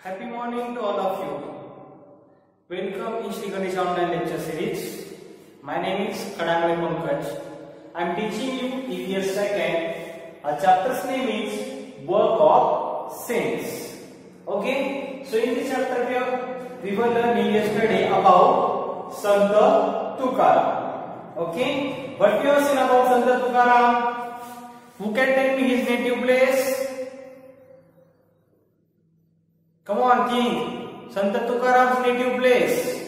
Happy morning to all of you. Welcome in Shri Ganesh online lecture series. My name is Kadangale Pankaj. I am teaching you EVS second. Our chapter's name is Work of Saints. Okay. So in this chapter we were learning yesterday about Sant Tukaram. Okay. What we have seen about Sant Tukaram? Who can tell me his native place? Come on, King. Sant Tukaram's native place.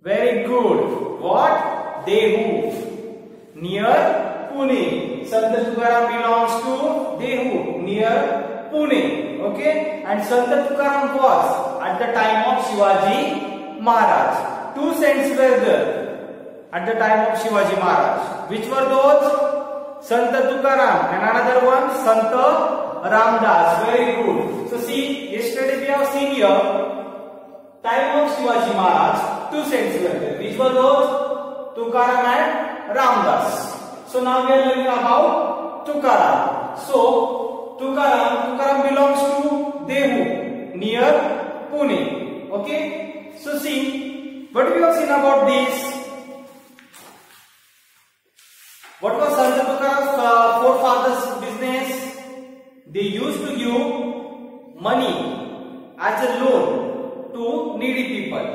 Very good. What? Dehu. Near Pune. Sant Tukaram belongs to Dehu. Near Pune. Okay? And Sant Tukaram was at the time of Shivaji Maharaj. Two saints were there at the time of Shivaji Maharaj. Which were those? Sant Tukaram and another one Sant Ramdas. Very good. So see, yesterday we have seen here, time of Shivaji Maharaj, two saints were there. Which were those? Tukaram and Ramdas. So now we are learning about Tukaram. So Tukaram belongs to Dehu, near Pune. Okay. So see, what we have seen about this? What was Sant Tukaram's forefathers' business? They used to give money as a loan to needy people.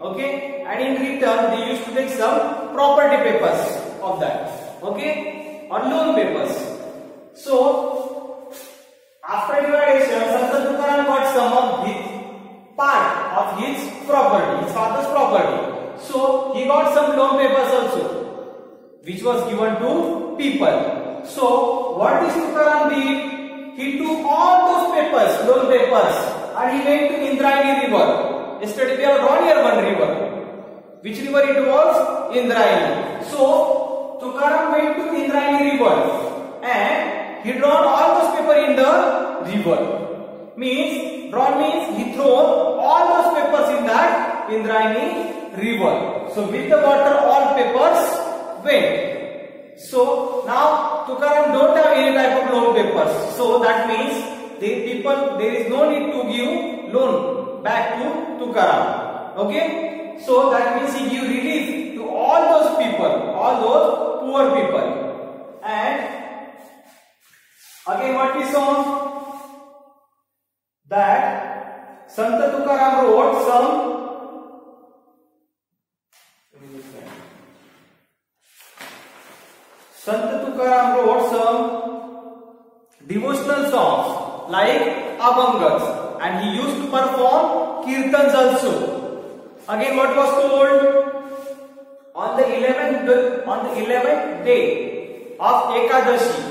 Okay, and in return they used to take some property papers of that. Okay, or loan papers. So after dividation, Sant Tukaram got some of his part of his property, his father's property. So he got some loan papers also, which was given to people. So what this Tukaram did? He took all those papers, loan papers, and he went to Indrayani river. Yesterday we have drawn here one river. Which river it was? Indrayani. So Tukaram went to Indrayani river and he drawn all those papers in the river. Drawn means he thrown all those papers in that Indrayani river. So with the water all papers went. So now Tukaram don't have any type of loan papers. So that means there is no need to give loan back to Tukaram. Okay. So that means he give relief to all those people, all those poor people. And again what we saw? That Sant Tukaram wrote some Sant Tukaram wrote some devotional songs like Abhangas, and he used to perform kirtans also. Again, what was told? On the 11th day of Ekadashi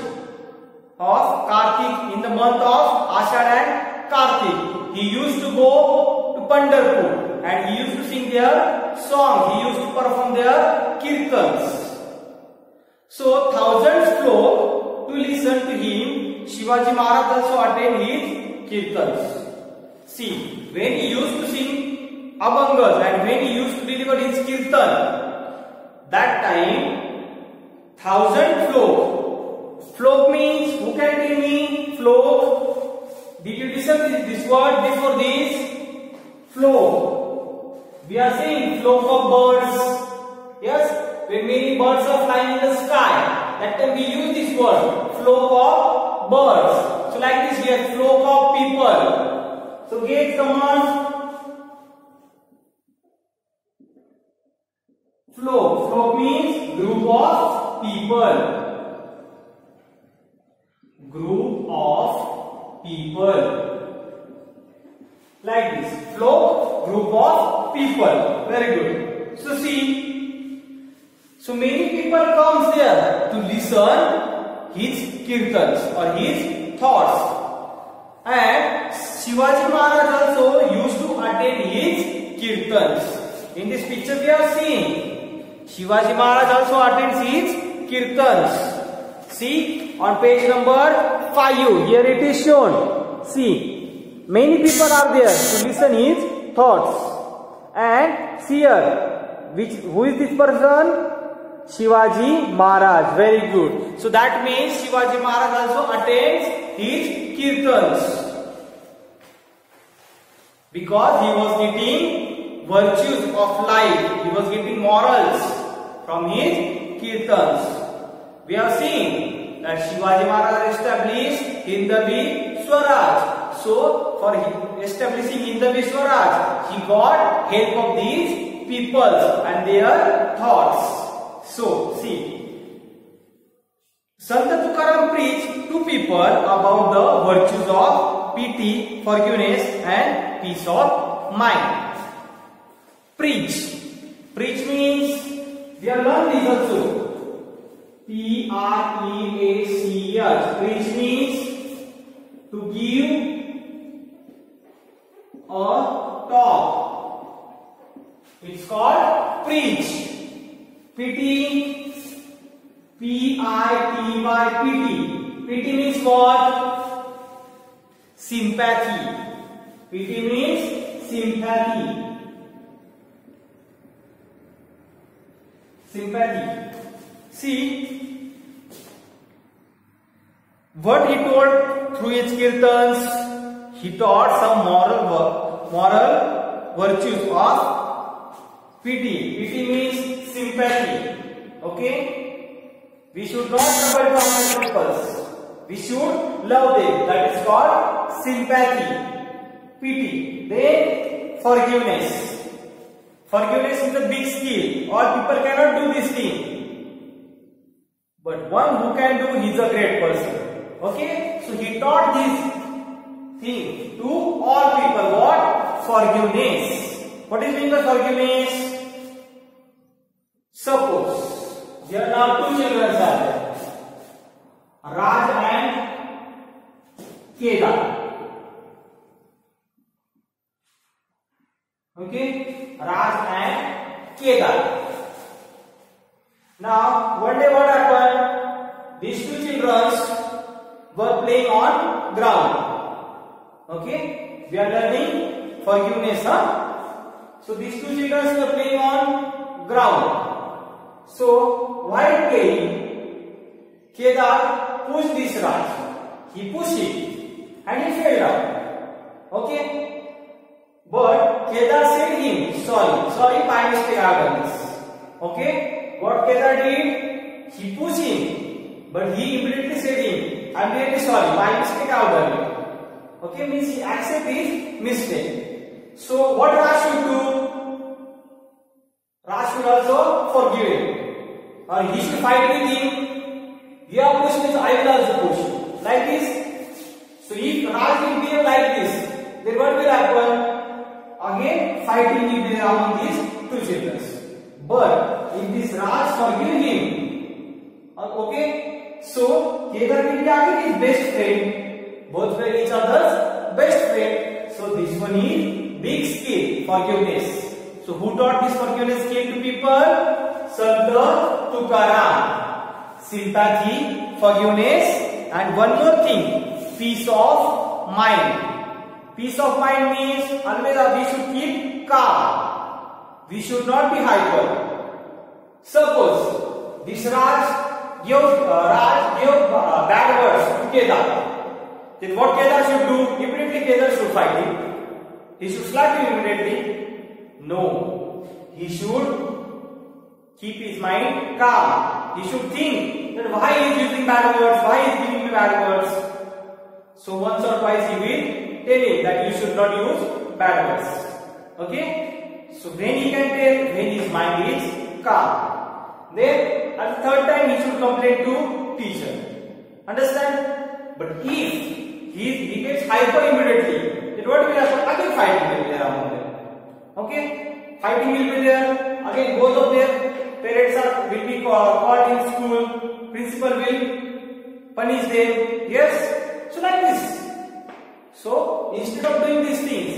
of Kartik, in the month of Ashad and Kartik, he used to go to Pandharpur and he used to sing their song. He used to perform their kirtans. So thousands flocked to listen to him. Shivaji Maharaj also attended his kirtans. See, when he used to sing Abhangas and when he used to deliver his kirtan, that time thousand flock. Flock means, who can tell me? Flock. Did you listen to this word before this? Flock. We are saying flock of birds. Yes. When many birds are flying in the sky, that time we use this word, flock of birds. So like this we have flock of people. So get command. Flock. Flock means group of people. Group of people. Like this. Flock, group of people. Very good. So see. So many people comes there to listen his kirtans or his thoughts. And Shivaji Maharaj also used to attend his kirtans. In this picture we are seeing Shivaji Maharaj also attends his kirtans. See on page number 5. Here it is shown. See, many people are there to listen his thoughts. And see here, who is this person? Shivaji Maharaj. Very good. So that means Shivaji Maharaj also attends his kirtans. because he was getting virtues of life. He was getting morals from his kirtans. We have seen that Shivaji Maharaj established Hindavi Swaraj. So for establishing Hindavi Swaraj, he got help of these people and their thoughts. So see, Sant Tukaram preached to people about the virtues of pity, forgiveness and peace of mind. Preach. Preach means, we have learned this also. Preach. Preach means to give or talk. It's called preach. Pity. Pity. Pity means what? Sympathy. Pity means sympathy. Sympathy. See, what he told through his kirtans, he taught some moral virtues of pity. Pity means sympathy. Okay? We should not trouble from people. We should love them. That is called sympathy. Pity. Then forgiveness. Forgiveness is a big skill. All people cannot do this thing. But one who can do, he is a great person. Okay? So he taught this thing to all people. What? Forgiveness. What is mean by forgiveness? Suppose there are now two children are there, Raj and Kedar. Okay, Raj and Kedar. Now, one day what happened? These two children were playing on ground. Okay, we are learning forgiveness, huh? So these two children were playing on ground. So while playing, Kedar pushed this Raj. He pushed it and he fell down. Okay, but Kedar said him, sorry, by mistake I have done this. Okay, what Kedar did? He pushed him, but he immediately said him, I am really sorry, by mistake I have done it. Okay, means he accepted his mistake. So what Raj should do? Raj should also forgive him. Or he should fight with him. You have pushed means I will also push. Like this. So if Raj will behave like this, then what will happen? Again fighting will be there among these two children. But if this Raj forgive him, okay, so Kedar will be again his best friend. Both were each other's best friend. So this one is big skill, forgiveness. So who taught this forgiveness skill to people? Sant Tukaram. Sympathy, forgiveness, and one more thing, peace of mind. Peace of mind means always we should keep calm. We should not be hyper. Suppose this Raj gave bad words to Kedar. Then what Kedar should do? Immediately Kedar should fight him. He should slap him immediately. No, he should keep his mind calm. He should think that why he is using bad words, why he is giving me bad words. So once or twice he will tell him that you should not use bad words. Okay? So then he can tell when his mind is calm. Then at the third time he should complain to teacher. Understand? But if he gets hyper immediately, then what will happen? Again fighting will be there among them. Okay, fighting will be there. Again, both of their parents will be called in school. Principal will punish them. Yes, so like this. So instead of doing these things,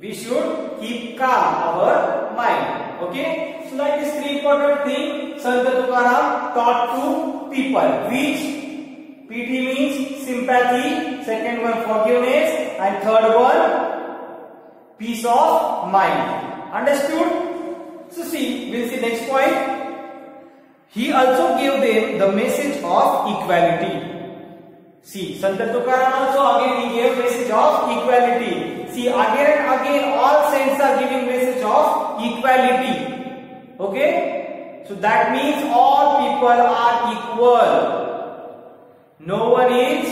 we should keep calm our mind. Okay, so like this three important thing Sant Tukaram taught to people. Which pity means sympathy. Second one forgiveness, and third one peace of mind. Understood? So see, we'll see next point. He also gave them the message of equality. See, Sant Tukaram also again he gave message of equality. See, again and again equality. Okay, so that means all people are equal. No one is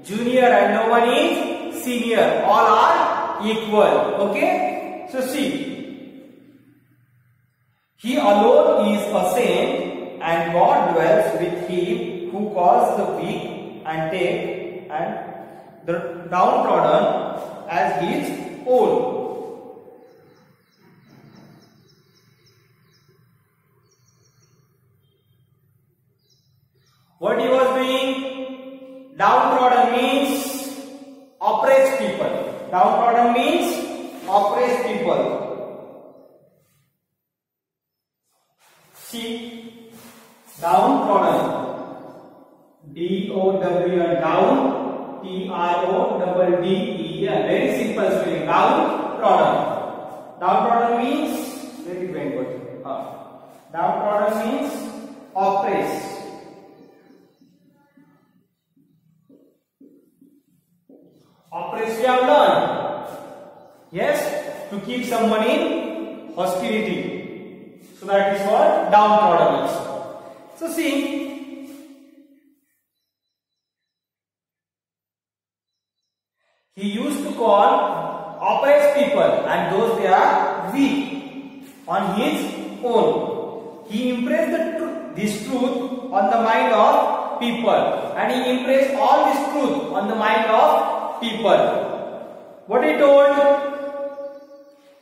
junior and no one is senior. All are equal. Okay, so see, he alone is a saint, and God dwells with him who calls the weak and take and the downtrodden as his own. What he was doing? Downtrodden means oppressed people. Downtrodden means oppressed people. See, downtrodden. D-O-W-N, down, T-R-O-D-D-E-N. Very simple spelling. Downtrodden. Downtrodden means, very good. Downtrodden means oppressed. Oppressed we have learned. Yes, to keep someone in hostility. So that is what downtrodden is. So see, he used to call oppressed people and those they are weak on his own. He impressed this truth on the mind of people, and he impressed all this truth on the mind of people. What he told?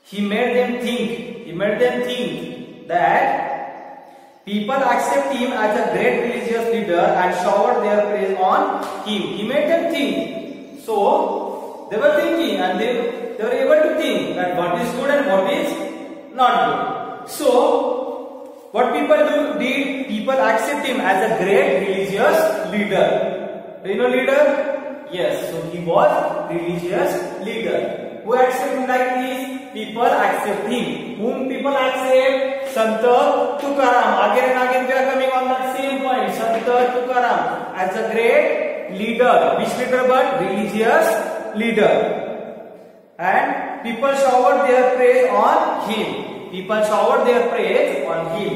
He made them think. He made them think that people accept him as a great religious leader and showered their praise on him. He made them think. So they were thinking, and they were able to think that what is good and what is not good. So what people did? People accept him as a great religious leader. Do you know leader? Yes. So he was religious leader. Who accept him like this? People accept him. Whom people accept? Santa Tukaram. Again and again we are coming on that same point. Santa Tukaram as a great leader. Which leader? But religious leader. And people showered their praise on him. People showered their praise on him.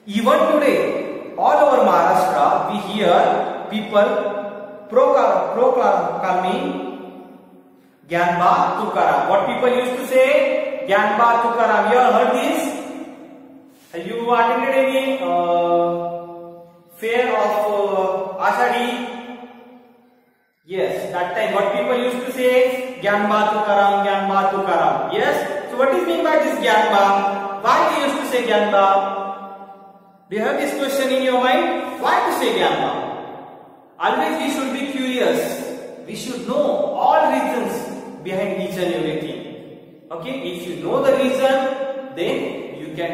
Even today, all over Maharashtra, we hear people proclaiming Gyanba Tukaram. What people used to say? Gyanba Tukaram. You have heard this? You attended any fair of Ashadi? Yes, that time what people used to say? Gyanba Tukaram, Gyanba Tukaram. Yes? So what is meant by this Gyanba? Why they used to say Gyanba? Do you have this question in your mind? Why to say Gyanba? Always we should be curious. We should know all reasons behind each and everything. Okay? If you know the reason, then you can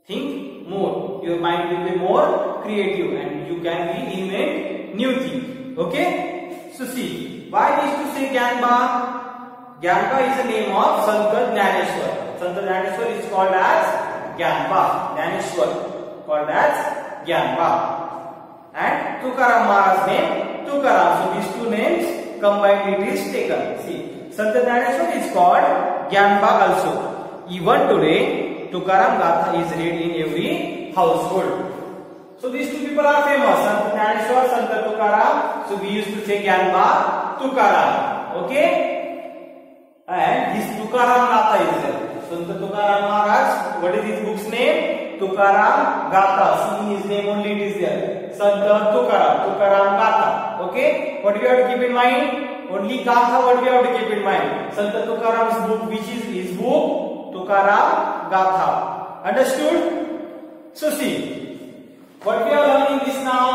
think more. Your mind will be more creative and you can be invent new things. Okay? So see, why they used to say Gyanba? Gyanba is the name of Sant Dnyaneshwar. Sant Dnyaneshwar is called as Gyanba. Dnyaneshwar called as Gyanba. And Tukaram Maharaj's name Tukaram. So these two names combined it is taken. See, Sant Dnyaneshwar is called Gyanba also. Even today, Tukaram Gatha is read in every household. So these two people are famous, Sant Dnyaneshwar, Sant Tukaram. So we used to say Gyanba Tukaram. Okay? And this Tukaram Gatha is there. Sant Tukaram Maharaj, what is his book's name? Tukaram Gatha. See his name only it is there. Sant Tukaram, Tukaram Gatha. Okay? What we have to keep in mind? Only Gatha what we have to keep in mind. Sant Tukaram's book, which is his book, Tukaram Gatha. Understood? So see, what we are learning this now?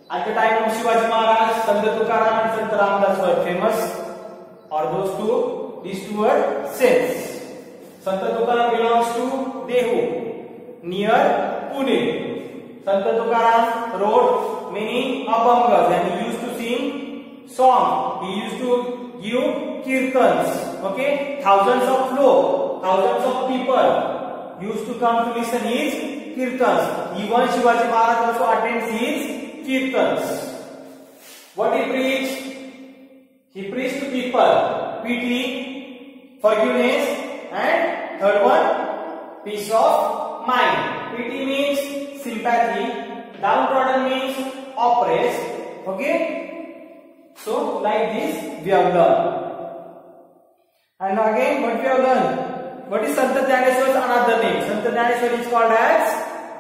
At the time of Shivaji Maharaj, Sant Tukaram and Sant Ramdas were famous. Or those two, these two were saints. Sant Tukaram belongs to Dehu, near Pune. Sant Tukaram wrote many abhangas and he used to sing songs. He used to give kirtans. Okay, thousands of folk, thousands of people used to come to listen his kirtans. Even Shivaji Maharaj also attends his kirtans. What he preached? He preached to people pity, forgiveness, and third one, peace of mind. Pity means sympathy, downtrodden means oppressed. Okay, so like this we have learned. And again, what we have learned? What is Sant Jnaneshwar's another name? Sant Jnaneshwar is called as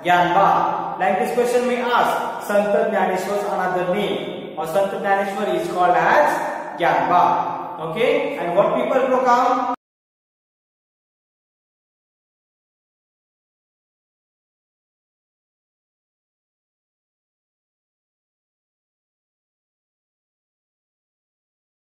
Gyanba. Like this question may ask, Sant Jnaneshwar's another name, or Sant Jnaneshwar is called as Gyanba. Okay, and what people proclaim?